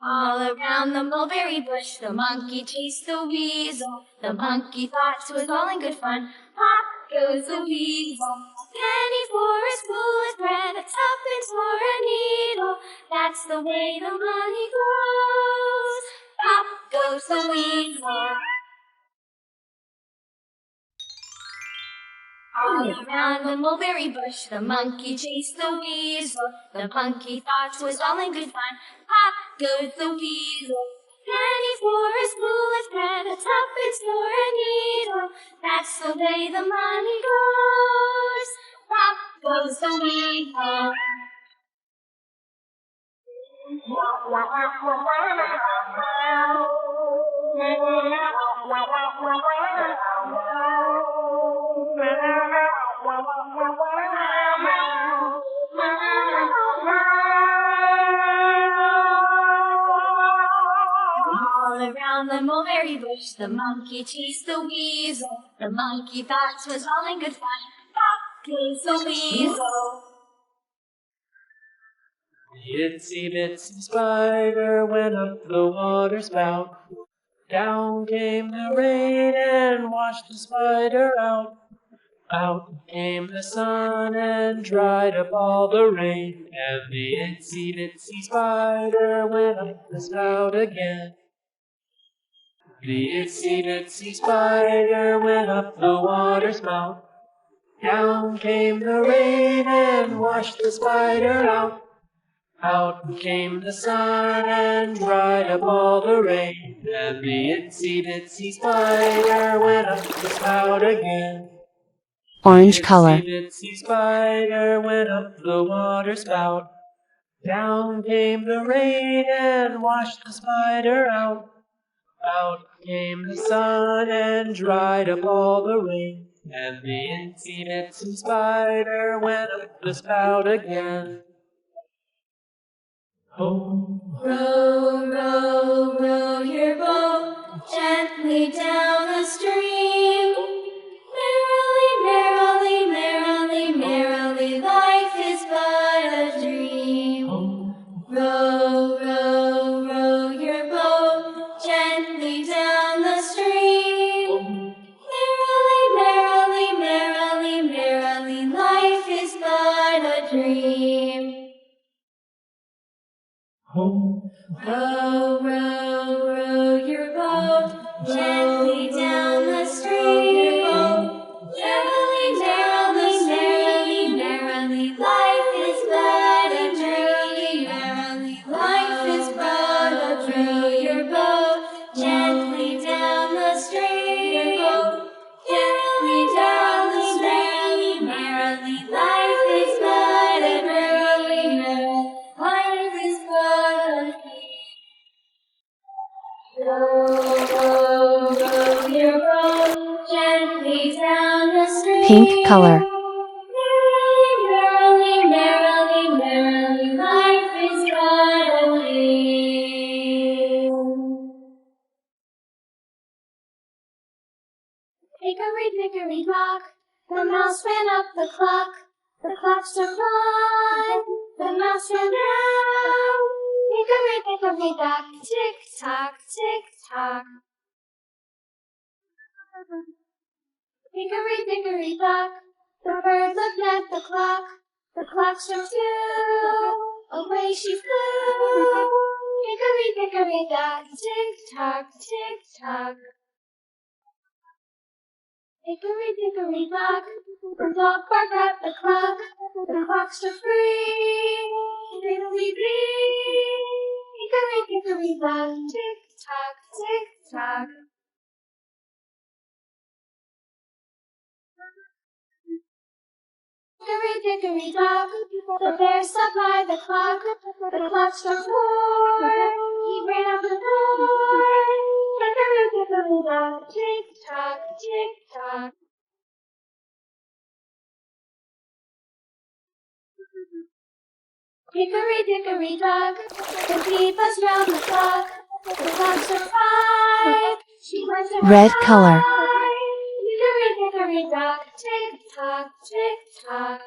All around the mulberry bush, the monkey chased the weasel. The monkey thought 'twas all in good fun. Pop goes the weasel. A penny for a spool of thread, a tuppence for a needle. That's the way the money goes. Pop goes the weasel. All around the mulberry bush, the monkey chased the weasel. The monkey thought 'twas all in good fun. Pop goes the weasel. Penny for a spool of thread, a tuppence for a needle. That's the way the money goes. Pop goes the weasel. All around the mulberry bush, the monkey chased the weasel. The monkey thought 'twas all in good fun. Pop goes the weasel. The itsy bitsy spider went up the water spout. Down came the rain and washed the spider out. Out came the sun and dried up all the rain. And the itsy bitsy spider went up the spout again. The itsy bitsy spider went up the water spout. Down came the rain and washed the spider out. Out came the sun and dried up all the rain. And the itsy bitsy spider went up the spout again. Orange color. The itsy bitsy spider went up the water spout. Down came the rain and washed the spider out. Out came the sun and dried up all the rain. And the itsy bitsy spider went up the spout again. Oh, row, row, row your boat gently down the stream. Merrily, merrily, merrily, merrily, life is but a dream. Row, row, row your boat gently down the stream. Merrily, merrily, merrily, merrily, life is but a dream. oh, Row, row, row your boat gently down the stream. Merrily, merrily, merrily, merrily, life is but a dream. Merrily, life is but a dream. Row your boat gently down the stream. Merrily, merrily, merrily, merrily, life is but a dream. Life is but a dream. Row, row your boat gently down the stream. Pink color. Merrily, merrily, merrily, life is but a dream. Hickory, dickory, dock, the mouse ran up the clock. The clock struck 1, the mouse ran down. Hickory, dickory, dock, tick tock, tick tock. Hickory, dickory, dock, the bird looked at the clock. The clock struck 2, away she flew. Hickory, dickory, dock, tick tock, tick tock. Hickory, dickory, dock, the dog barked at the clock. The clock struck 3, diddly-dee. Hickory, dickory, dock, tick tock, tick tock. Hickory, dickory, dock, the bear sat by the clock. The clock struck 4, he ran out the door. Hickory, dickory, dock, tick tock, tick tock. Hickory, dickory, dock, the bee buzzed round the clock. The clock struck 5, she went to her Red color. Hickory, dickory, dock, tick tock, tick tock.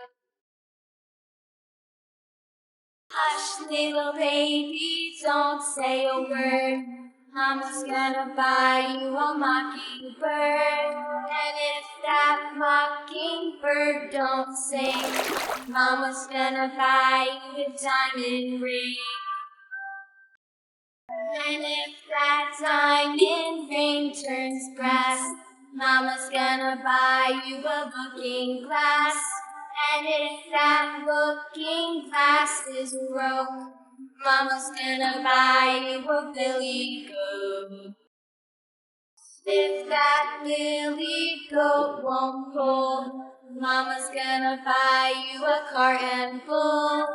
Hush, little baby, don't say a word. Mama's gonna buy you a mockingbird. And if that mockingbird don't sing, Mama's gonna buy you a diamond ring. And if that diamond ring turns brass, Mama's gonna buy you a looking glass. And if that looking glass is broke, Mama's gonna buy you a billy goat. If that billy goat won't pull, Mama's gonna buy you a cart and bull.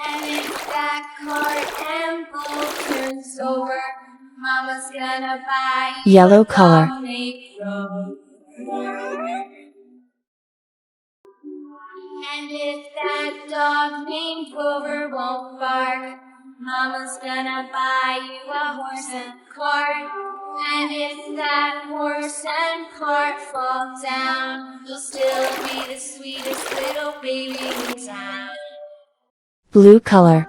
And if that cart and bull turns over, Mama's gonna buy you Yellow a color. dog named Rover. And if that dog named Rover won't bark, Mama's gonna buy you a horse and cart. And if that horse and cart fall down, you'll still be the sweetest little baby in town. Blue color.